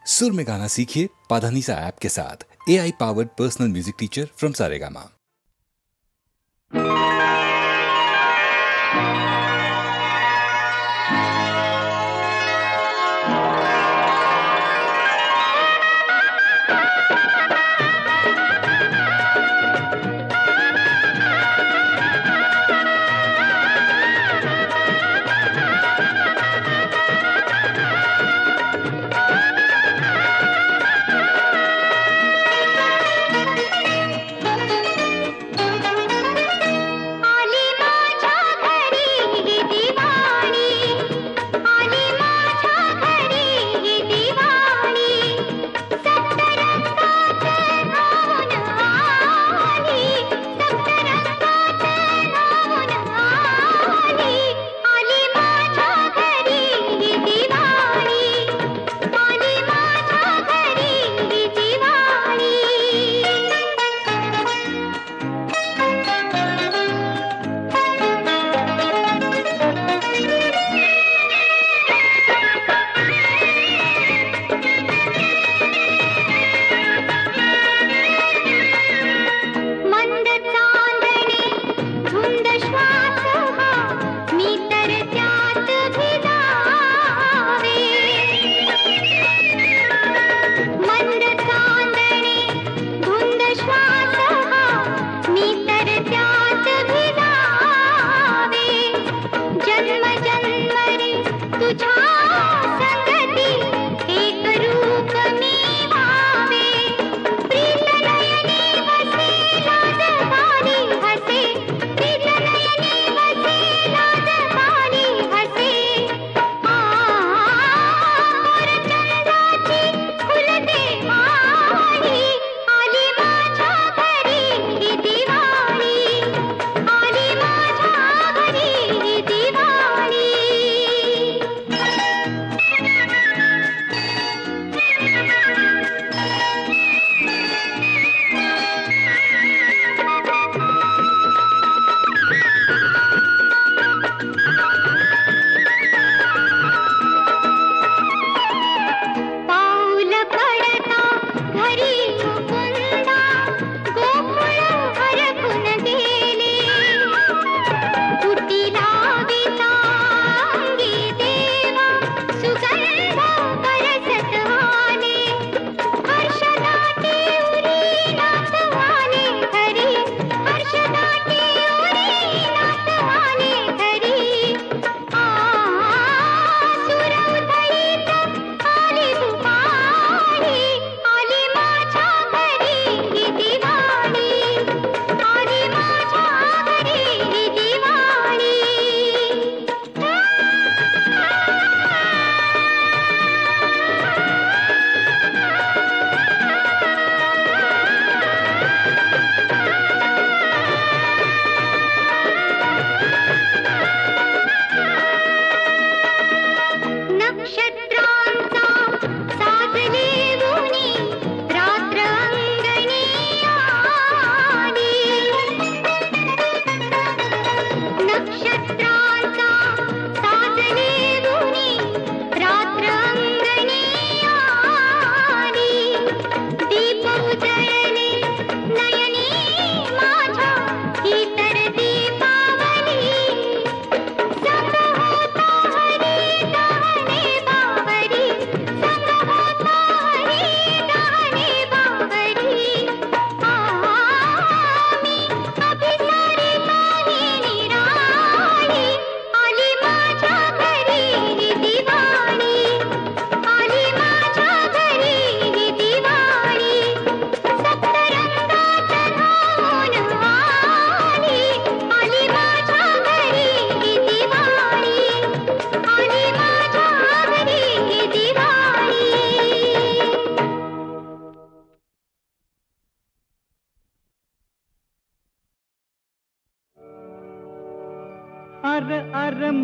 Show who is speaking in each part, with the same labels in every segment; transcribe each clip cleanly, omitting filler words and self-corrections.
Speaker 1: सुर में गाना सीखिए पाधानीसा ऐप के साथ। AI powered personal music teacher from Saregama.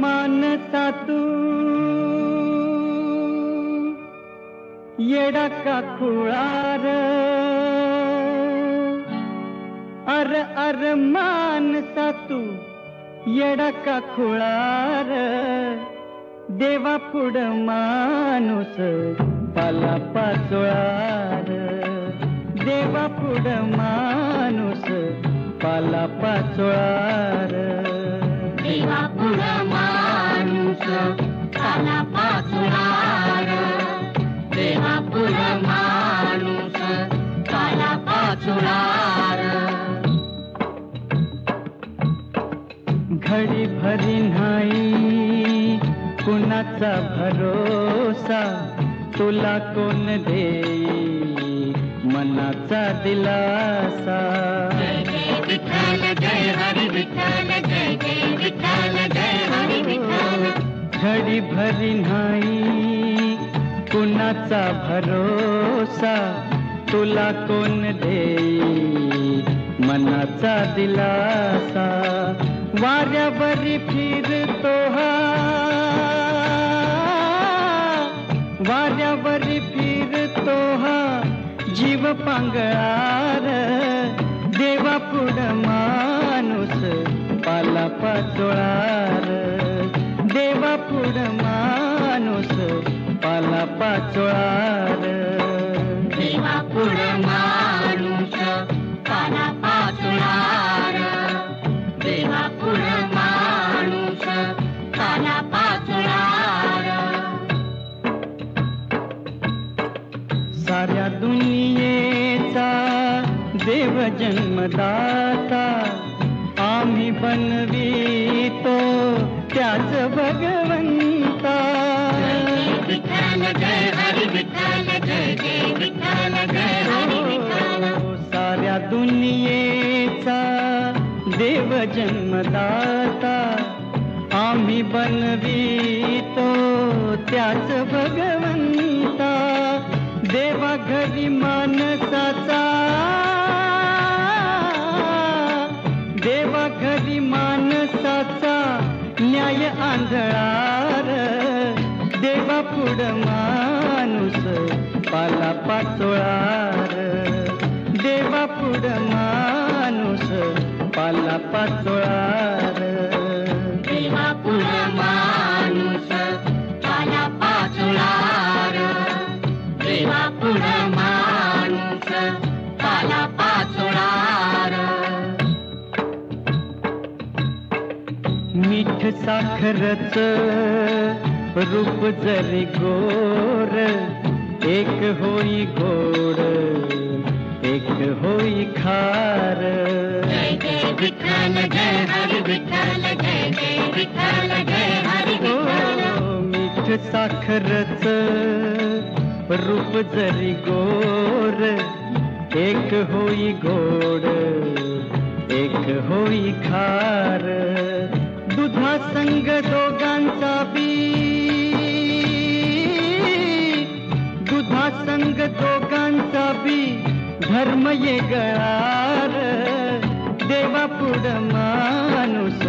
Speaker 2: मानता तू येडा का खुळार अर मानता तू येडा का खुळार देवा पुढ माणूस पाला पाचोळार देवा पुढ माणूस पाला पाचोळार
Speaker 3: देवा पुढ माणूस पाला पाचोळार देवा पुढ माणूस पाला पाचोळार
Speaker 2: घडी भरी नाही कुणाचा भरोसा तुला कोण देई मनाचा दिलासा
Speaker 3: जय जय विठ्ठल जय हरी विठ्ठल जय जय विठ्ठल जय हरी विठ्ठल
Speaker 2: घडी भरी नाही कुणाचा भरोसा तुला कोण देई मनाचा दिलासा वाऱ्यावरी फिरतो हा वाऱ्यावरी फिरतो हा जीव पांगळार देवा पुढ माणूस पाला पाचोळार देवा पुढ माणूस पाला पाचोळार
Speaker 3: देवा पुढ माणूस पाला पाचोळार देवा पुढ माणूस पाला पाचोळार
Speaker 2: साऱ्या दुनियेचा देव जन्मदाता आम्ही बनवितो त्याच भगवंता
Speaker 3: विठ्ठल जय हरी विठ्ठल जय जय विठ्ठल जय हरी विठ्ठल
Speaker 2: साऱ्या दुनियेचा देव जन्मदाता आम्ही बनवितो त्याच भगवंता देवा घरी माणसाचा देवा घरी माणसाचा न्याय आंधळार देवा पुढ माणूस पाला पाचोळार देवा पुढ माणूस पाला पाचोळार
Speaker 3: देवा पुढ माणूस पाला पाचोळार देवा पुढ माणूस पाला पाचोळार
Speaker 2: मीठ साखरच रूप जरी गोर एक होई गोड एक होई खार
Speaker 3: जय जय विठ्ठल जय हरी विठ्ठल जय जय विठ्ठल जय हरी विठ्ठल
Speaker 2: मीठ साखरच रूप जरी गोर एक होई गोड एक होई खार दुधा संग दोघांचा बी दुधा संग दोघांचा बी धर्म ये गळार देवा पुढ माणूस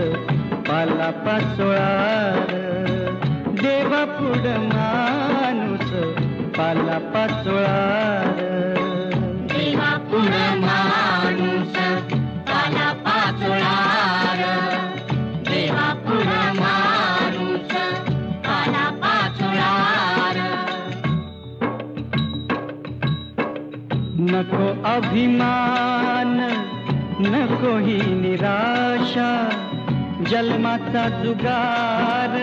Speaker 2: पाला पाचोळार देवा पुढ माणूस पाला पाचोळार
Speaker 3: देवा पुढ माणूस पाला पाचोळार देवा पुढ माणूस पाला पाचोळार
Speaker 2: नको अभिमान नको ही निराशा जन्माचा जुगार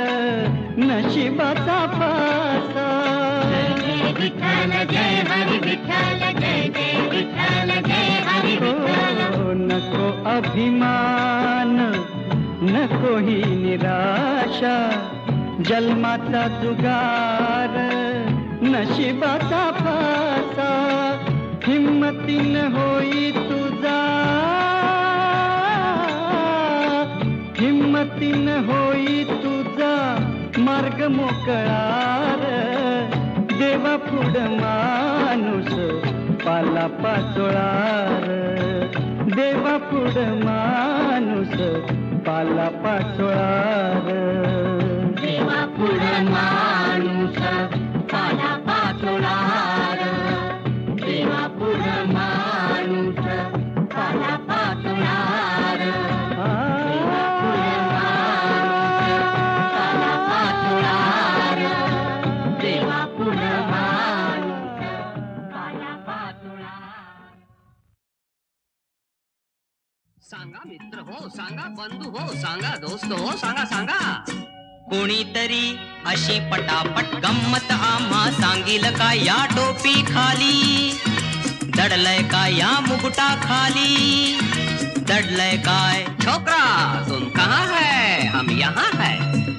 Speaker 2: नशिबाचा पासा
Speaker 3: जय जय विठ्ठल जय हरी विठ्ठल जय जय विठ्ठल जय हरी विठ्ठल
Speaker 2: नको अभिमान नको ही निराशा जन्माचा जुगार नशिबाचा पासा हिम्मतीन होई तुझा हिम्मतीन होई तुझा मार्ग मोकळार देवा पुढ माणूस पाला पाचोळार देवा पुढ माणूस पाला पाचोळार
Speaker 3: देवा पुढ माणूस पाला पाचोळार देवा पुढ माणूस पाला पाचोळार देवा पुढ माणूस पाला पाचोळार देवा पुढ माणूस
Speaker 4: सांगा मित्र हो, सांगा बंधू हो, सांगा दोस्त हो, सांगा सांगा.
Speaker 5: कोणीतरी अशी पटापट गंमत आम्हा सांगील का या टोपी खाली, दडलय का या मुकुटा खाली, दडलय काय.
Speaker 4: छोकरा तुम कहाँ है, हम यहाँ है,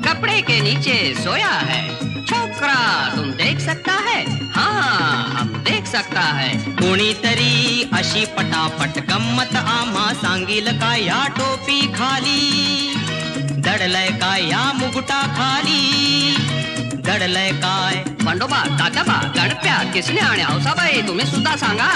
Speaker 4: कपड़े के नीचे सोया है. छोकरा तुम देख सकता है, हाँ हम देख सकता है.
Speaker 5: कोणीतरी अशी पटापट गंमत आम्हा सांगील का या टोपी खाली, दडलय काय या मुकुटा खाली, दडलय काय.
Speaker 4: बंडोबा, तात्याबा, गणप्या, किसने आणि हौसाबाई तुम्ही सुद्धा सांगा.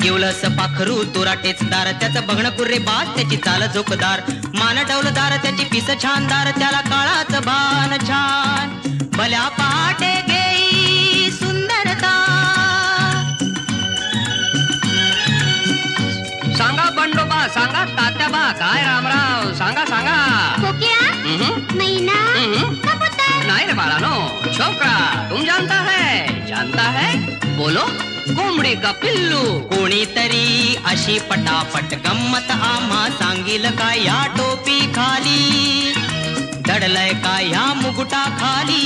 Speaker 5: केवलस पाखरू तोरा टेचदार, त्याचं बघणं कुर्रे बाज, त्याची चाल झोकदार, मान डौलदार, त्याची पिस छानदार, त्याला काळाचं भान छान, भल्या पहाटे गेई सुंदरता.
Speaker 4: सांगा बंडोबा, सांगा तात्याबा, काय रामराव, सांगा सांगा.
Speaker 3: मैना कबूतर.
Speaker 4: नहीं रे बाळानो, छोकरा तुम जानता है बोलो. कोंबडी का पिल्लू.
Speaker 5: कोणीतरी अशी पटापट गंमत आम्हा सांगील का या टोपी खाली, दडलय काय या मुकुटा खाली,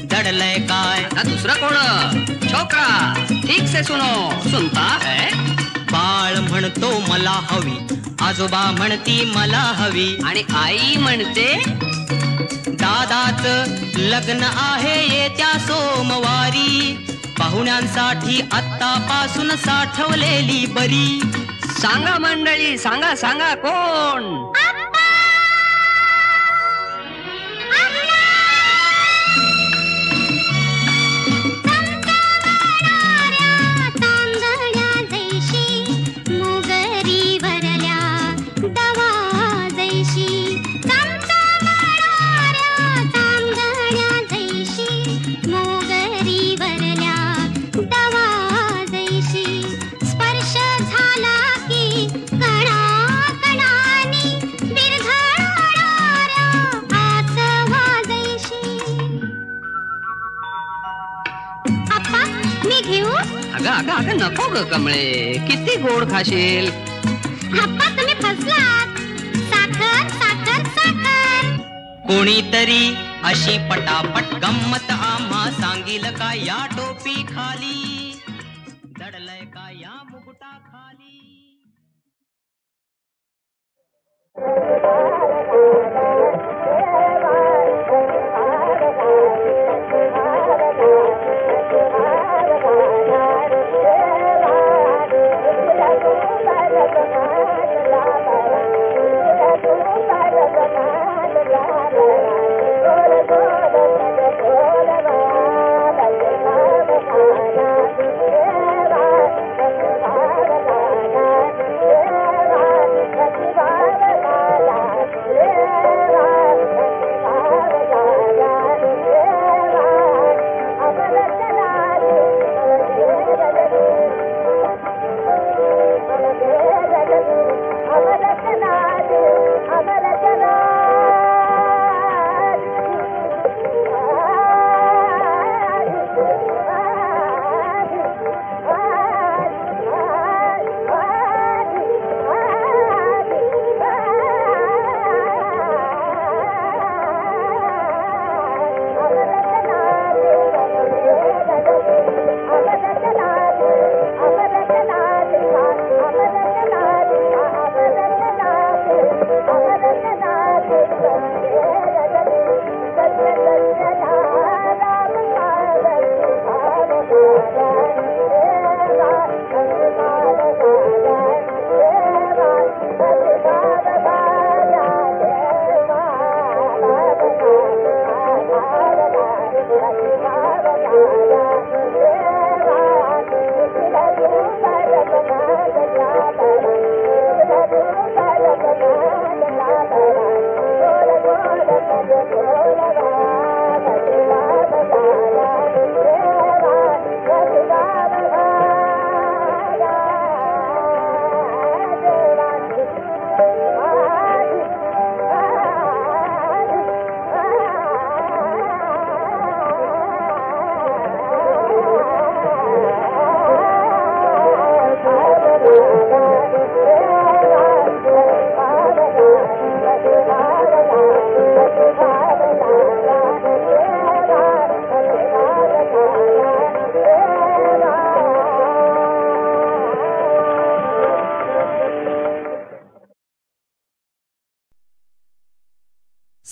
Speaker 5: दडलय काय.
Speaker 4: आता दुसरं कोण. छोकरा ठीक से सुनो, सुनता है.
Speaker 5: बाळ म्हणतो मला हवी, आजोबा म्हणती मला हवी,
Speaker 4: आणि आई म्हणते
Speaker 5: दादाच लग्न आहे येत्या सोमवारी, पाहुण्यांसाठी आत्तापासून साठवलेली बरी.
Speaker 4: सांगा मंडळी, सांगा सांगा कोण. अगं अगं नको ग कमळे, किती गोड खाशील.
Speaker 3: हप्पा तुम्ही फसलात. साखर साखर साखर.
Speaker 5: कोणीतरी अशी पटापट गंमत आम्हा सांगील का या टोपी खाली, दडलय का या मुकुटा खाली.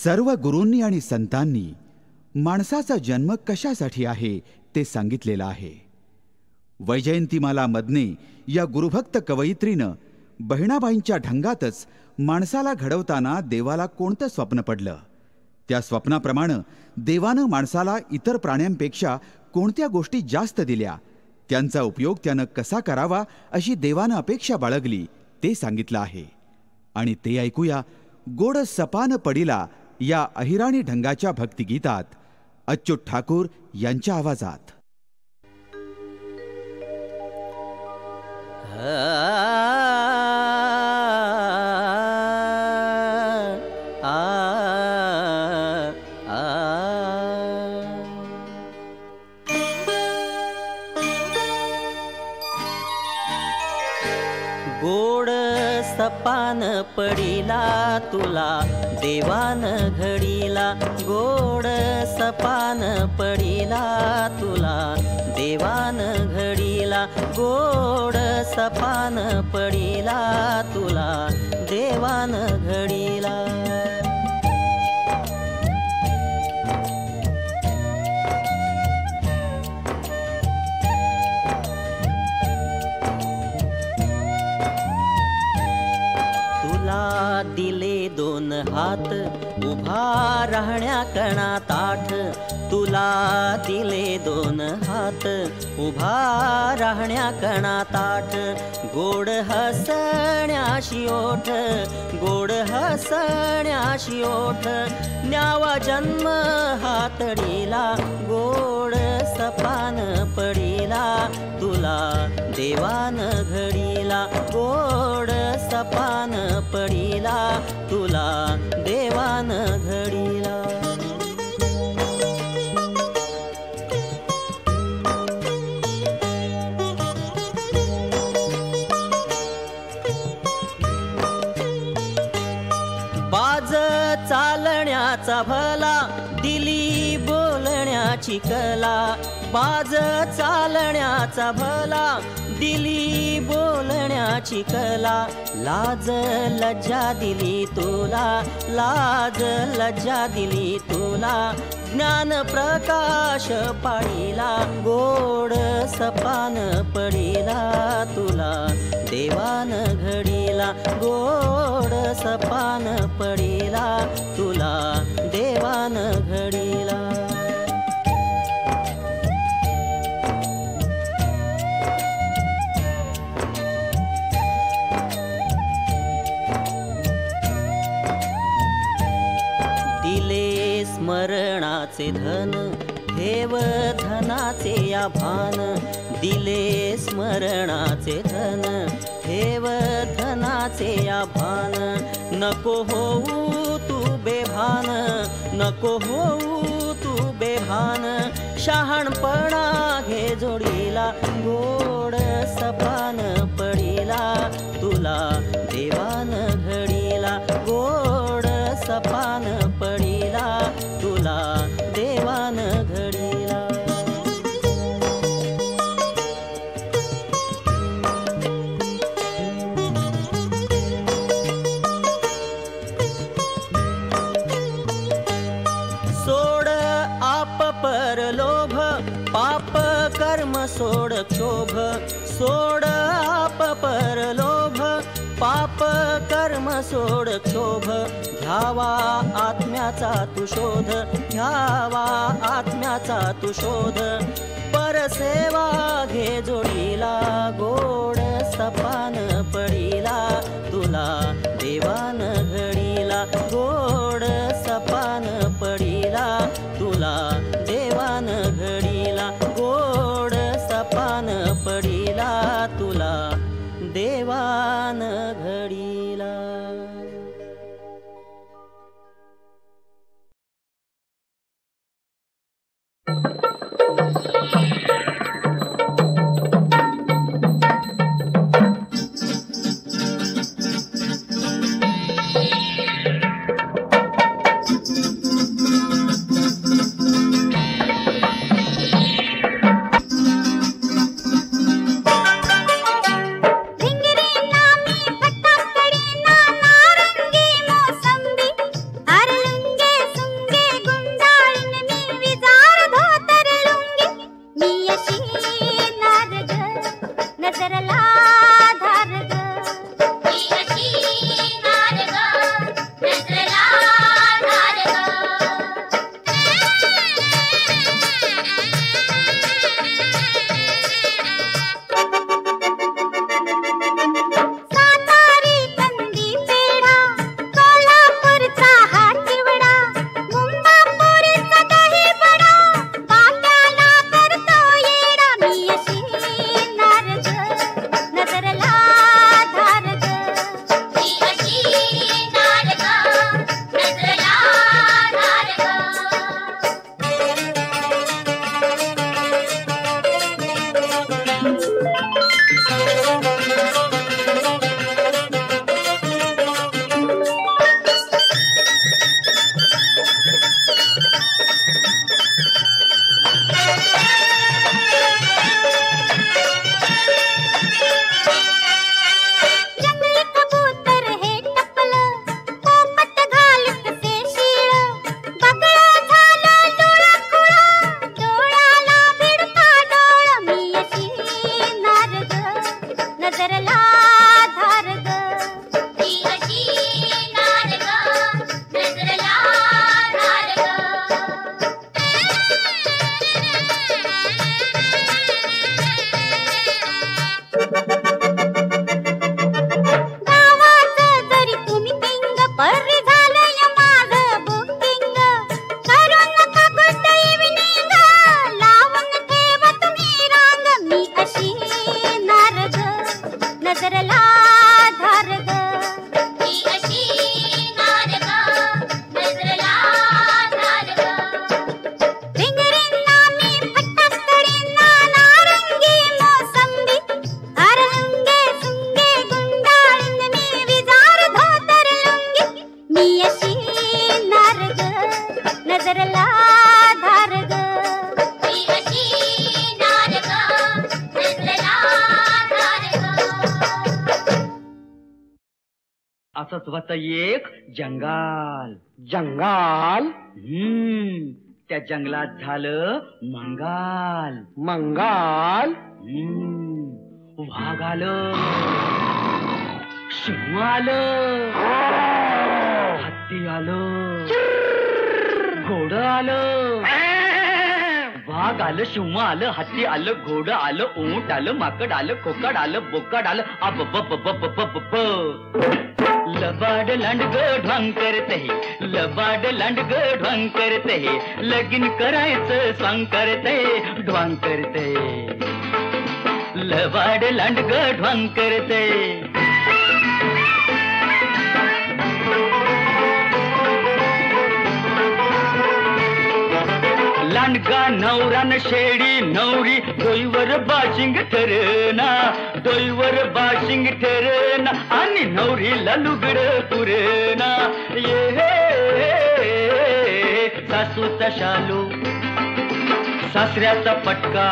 Speaker 6: सर्व गुरूंनी आणि संतांनी माणसाचा जन्म कशासाठी आहे ते सांगितलेलं आहे. वैजयंतीमाला मदने या गुरुभक्त कवयित्रीनं बहिणाबाईंच्या ढंगातच माणसाला घडवताना देवाला कोणतं स्वप्न पडलं, त्या स्वप्नाप्रमाणे देवानं माणसाला इतर प्राण्यांपेक्षा कोणत्या गोष्टी जास्त दिल्या, त्यांचा उपयोग त्यानं कसा करावा अशी देवानं अपेक्षा बाळगली ते सांगितलं आहे. आणि ते ऐकूया गोड सपान पडिला या अहिराणी ढंगाच्या भक्तिगीतात अच्युत ठाकूर यांच्या आवाजात.
Speaker 5: गोड सपान पडिला तुला देवान घडीला, गोड सपान पडिला तुला देवान घडीला, गोड सपान पडिला तुला देवान घडीला. दिले दोन हात उभा राहण्या कणा ताठ, तुला दिले दोन हात उभा राहण्या कणा ताठ. गोड हसण्याशी ओठ, गोड हसण्याशी ओठ, न्यावा जन्म हातडीला, गोड सपान पडिला तुला देवान घडीला, गोड सपान पडिला तुला देवान घडीला. बाज चालण्याचा भला दिली बोलण्याची कला, बाज चालण्याचा भला दिली बोलण्याची कला. लाज लज्जा दिली तुला, लाज लज्जा दिली तुला, ज्ञान प्रकाश पाडिला, गोड सपान पडिला तुला देवान घडीला, गोड सपान पडिला तुला देवान घडीला. दिले स्मरणाचे धन ठेव धनाचे या भान, दिले स्मरणाचे धन ठेव धनाचे या भान. नको होऊ तू बेभान, नको होऊ तू बेभान, शहाणपणा घे जोडीला, गोड सपान पडिला तुला देवान घडीला, गोड सपान पडिला तुला देवान घडीला. सोड आप पर लोभ, पाप कर्म सोड क्षोभ, सोड आप पर लोभ, पाप कर्म सोड क्षोभ. घ्यावा आत्म्याचा तू शोध, घ्यावा आत्म्याचा तू शोध, परसेवा घे जोडीला, गोड सपान पडिला तुला देवान घडीला, गोड सपान पडिला तुला देवान घडीला, गोड सपान पडिला तुला देवान घडीला.
Speaker 2: असंच होतं एक जंगाल. जंगाल? त्या जंगलात झालं मंगाल. मंगाल? वाघ आलं, सिंह आलं, हत्ती आलं, घोडं आलं. वाघ आलं, सिंह आलं, हत्ती आलं, घोडं आलं, ऊंट आलं, माकड आलं, कोकड आलं, बोकड आलं. अब बप बप बप बप. लबाड लांडग ढोंग करते, लबाड लांडग ढोंग करते, लगीन करायचं स्वांग करते, ढोंग करते. लबाड लांडग ढोंग करते. लांडगा नवरान शेडी नवरी डोईवर बाशिंग ठरना, डोईवर बाशिंग ठरना आणि नवरीला लुगड पुरेना. ये सासूचा शालू सासऱ्याचा पटका,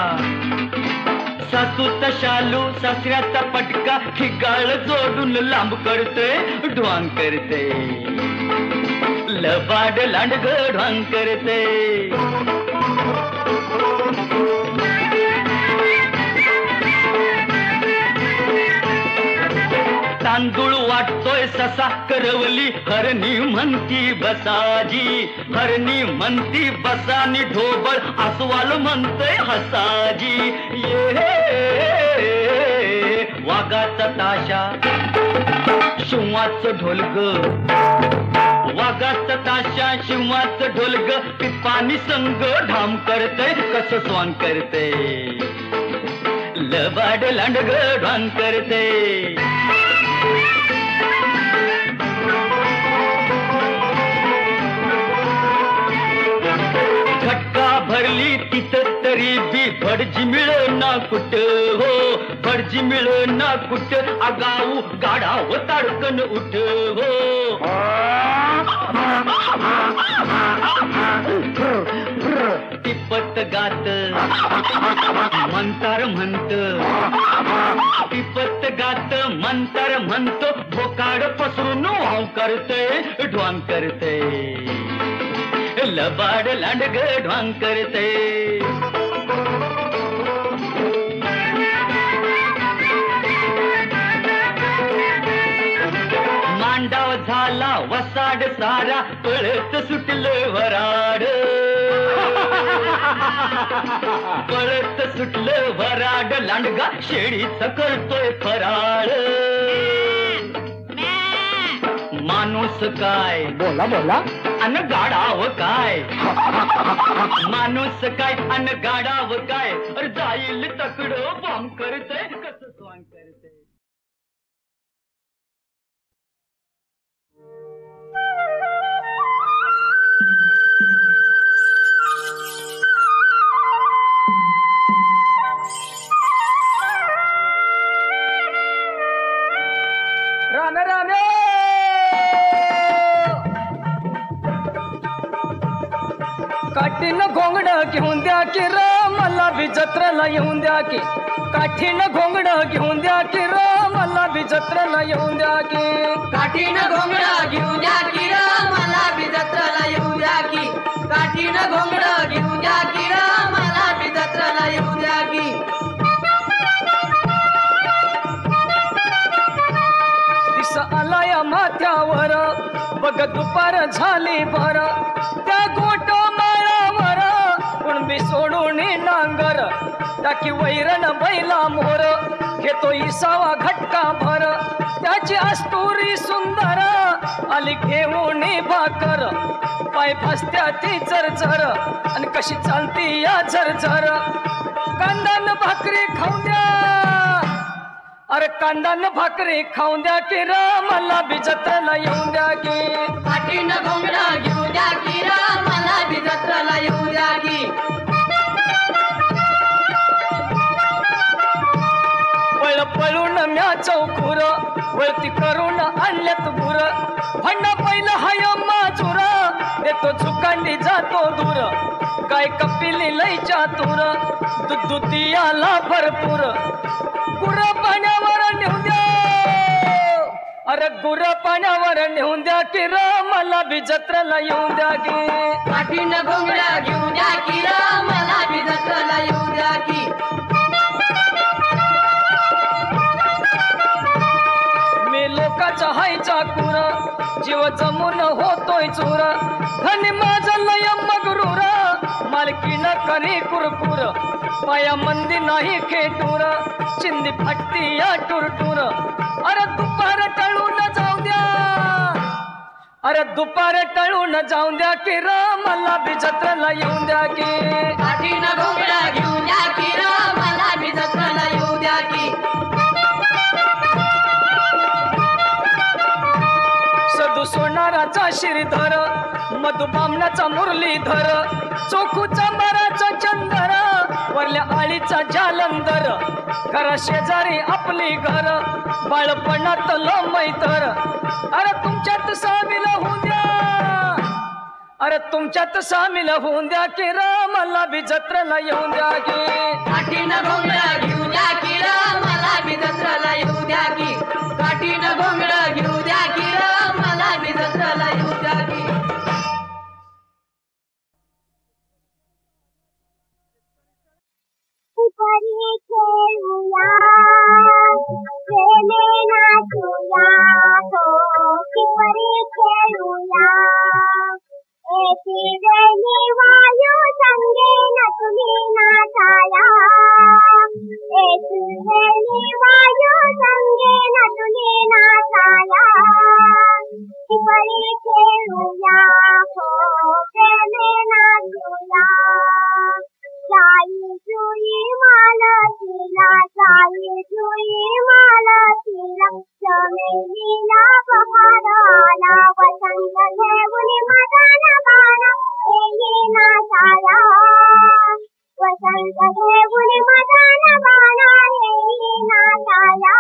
Speaker 2: सासूचा शालू सासऱ्याचा पटका, ठिकाळ जोडून लांब करते, ढोंग करते. लबाड लांडग ढोंग करते. तांदूळ वाटतोय ससा करवली, हरणी म्हणती बसाजी, हरणी म्हणती बसानी, ढोबळ अस्वाल म्हणतोय हसाजी. ये वाघाचा ताशा शिवाचं ढोलग, वाघाचा ताशा शिवाचं ढोलग, पिपानी संग ढाम करते, कसं स्वांग करते. लबाड लांडग ढोंग करते. घटका भरली तिथं तरी बी भडजी मिळना कुठ हो, भडजी मिळना कुठ. आगाऊ गाडाव ताडकन उठ हो. टिपत गात मंतार म्हणत, टिपत गात मंतार म्हणतो, बोकाड पसरून वाव करते, ढोंग करते. लबाड लांडग ढोंग करते. मांडाव झाला वसाड सारा, पळत सुटलं वराड, पळत सुटलं वराड. लांडगा शेळीच करतोय फराळ. माणूस काय बोला बोला अन गाडाव काय, माणूस काय अन गाडाव काय, जाईल तकडं बॉम्ब करते, कसं स्वांग करते.
Speaker 7: राम राम काठीनं घोंगड घेऊन द्या की र, मला बी जत्रेला येऊन द्या की. काठीनं घोंगड घेऊन द्या की र, मला बी जत्रेला येऊन द्या की.
Speaker 8: काठीनं घोंगड घेऊन द्या की र, मला बी जत्रेला येऊन द्या की. काठीनं घोंगड घेऊन द्या की र, मला बी जत्रेला येऊन द्या की.
Speaker 7: दिस आलाय माथ्यावर बघ दुपार झाली भर, त्या गोट माळावर कुणबी सोडून नांगर, टाकी वैरण बैला मोर, घेतो इसावा घटका भर. त्याची अस्तुरी सुंदर आली घेऊन भाकर, पाय फसत्या ती झरझर आणि कशी चालती या झरझर. कांदान भाकरी खाऊन द्या, अरे कांदान भाकरी खाऊन द्या की र, मला बी जत्रेला येऊन द्या की.
Speaker 8: काठीनं घोंगड घेऊन द्या की र, मला बी जत्रेला येऊन द्या की.
Speaker 7: पळ पळून म्या चौखुर, वळती करून आणल्यात गुर, भांडा पहिलं हाय माजूर, देतो झुकांडी जातो दूर. गाय कपिली लय चातुर, दुधी आला भरपूर, गुर पाण्यावर नेऊन द्या, अरे गुर पाण्यावर नेऊन द्या की र मला बी जत्रेला येऊन द्या की
Speaker 8: काठीनं घोंगडं घेऊन द्या की र मला बी जत्रेला येऊन द्या की
Speaker 7: मी लोकाचा हायचा कुर जीव जमून होतोय चूर धनी माझं लय मगरूर मालकीनं करी कुरकुर पाया मंदी नाही खेटूर चिंदी फाटती या टुरटुर अरे दुपार टळून जाऊ द्या अरे दुपार टळून जाऊन द्या की र मला बी जत्रेला येऊन द्या की
Speaker 8: काठीनं घोंगडं घेऊन द्या की र मला बी जत्रेला येऊन द्या की
Speaker 7: सदू सोनाराचा श्रीधर मधुबामणाचा मुरलीधर चोखूचा मराचा चंदर वरल्या आळीचा जालंधर घरा शेजारी आपली घर बाळपणात मैतर अरे तुमच्यात सामील होऊन द्या अरे तुमच्यात सामील होऊन द्या की र मला बी जत्रेला येऊन द्या की
Speaker 8: काठीनं घोंगडं घेऊन द्या की र मला बी जत्रेला येऊन द्या की काठीनं घोंगडं घेऊन द्या की र मला बी जत्रेला येऊन द्या की
Speaker 3: परी खेळूया खेळणे नाचूया हो परी खेळूया एकी वेळी वायू संगे नटुनी नाचाया एकी वेळी वायू संगे नटुनी नाचाया परी खेळूया हो खेळणे नाचूया साई जुई मालतीला साई जुई मालतीला चमेलीला बहाराला वसंत घेऊन मदन बाणा येई नाचाया वसंत घेऊन मदन बाणा येई नाचाया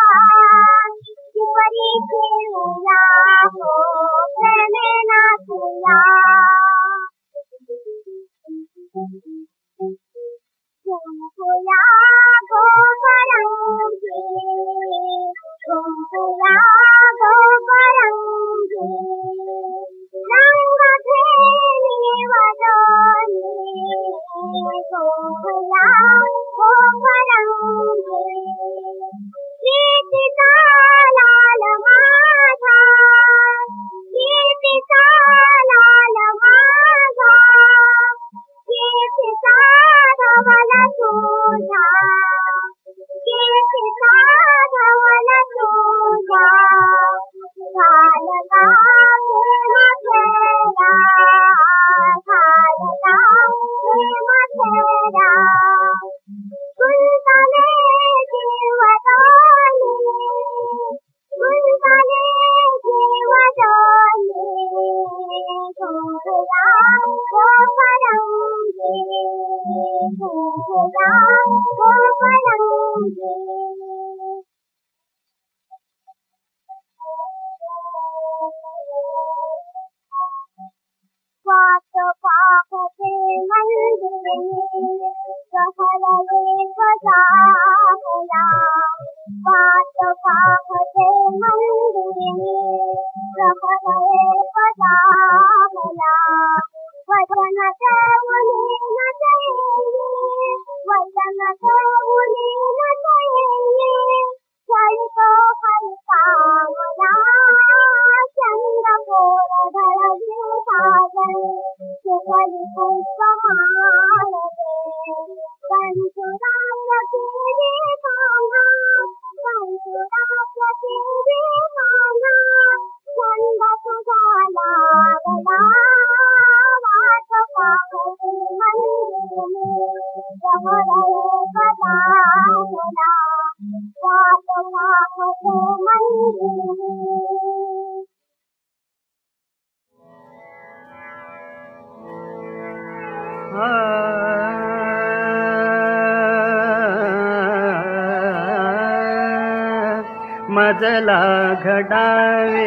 Speaker 3: परी खेळूया हो खेळणे नाचूया घुमपुया गोपरंगी घुमपुया गोपरंगी रंग खेळी वदनी घुमपुया गोपरंगी कीर्तिचा लाल माझा कीर्तिचा लाल माझा कीर्तिचा धवल तुझा कीर्तिचा धवल तुझा घालता प्रेम खेळा घालता प्रेम खेळा गुंतले जीवदानी गुंतले जीवदानी घोरला गोपरंगी घोरला गोपरंगी वाट पाहते मंदिरी सहरले सजावला वाट पाहते मंदिरी सहरले सजावला वचन देऊनी न जाईनी वचन देऊनी न जाईनी चलितो परिकामला चंद्रकोर धरली साजन सुखली पुष्पमालते पंचुराय केली काना पंचुराय केली काना छंद तुझा लागला वाट पाहते मंदिरी सहरले सजावला वाट पाहते मंदिरी
Speaker 2: मजला घडावे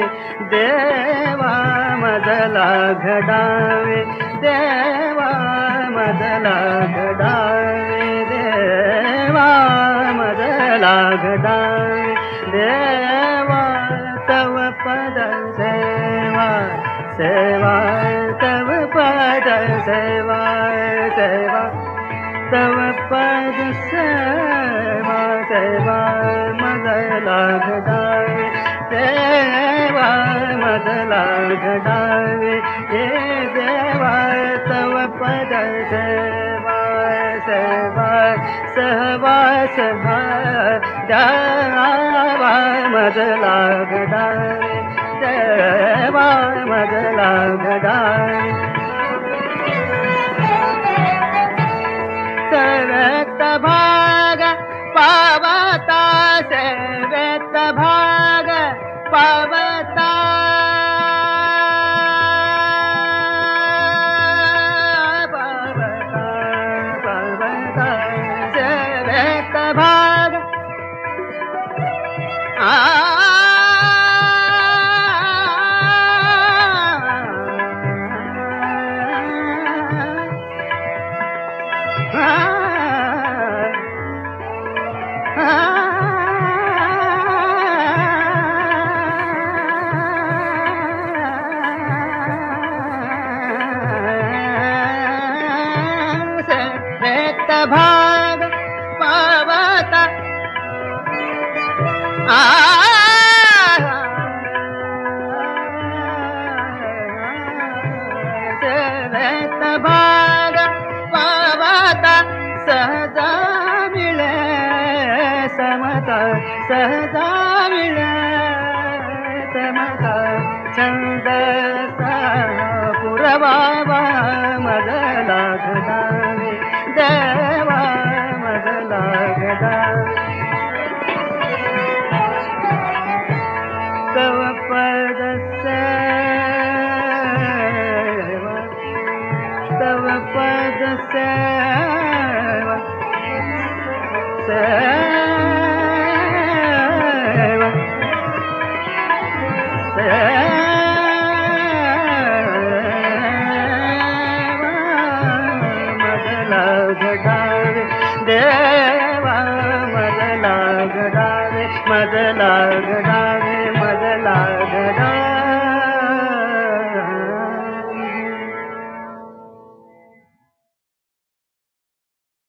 Speaker 2: देवा मजला घडावे देवा मजला घडावे देवा मजला घडावे देवा तव पद सेवा सेवा तव पद सेवा सेवा तव पद सेवा सेवा मदला घडावे देवा मदला घडावे हे देवा तव पद सेवा सेवा सहवास देवा मदला घडावे देवा मदला घडावे सेवेत भाग पावता सेवेत भाग पावता पावता पावता सेवेत भाग भाग पावता सेवेत भाग पावता सहजा मिळे समता सहजा मिळे समता छंद पुरवावा मदला घडावे देवा मदला घडावे तव पद सेवा तव पद सेवा सेवा सेवा मदला घडावे देवा मदला घडावे मदला घडावे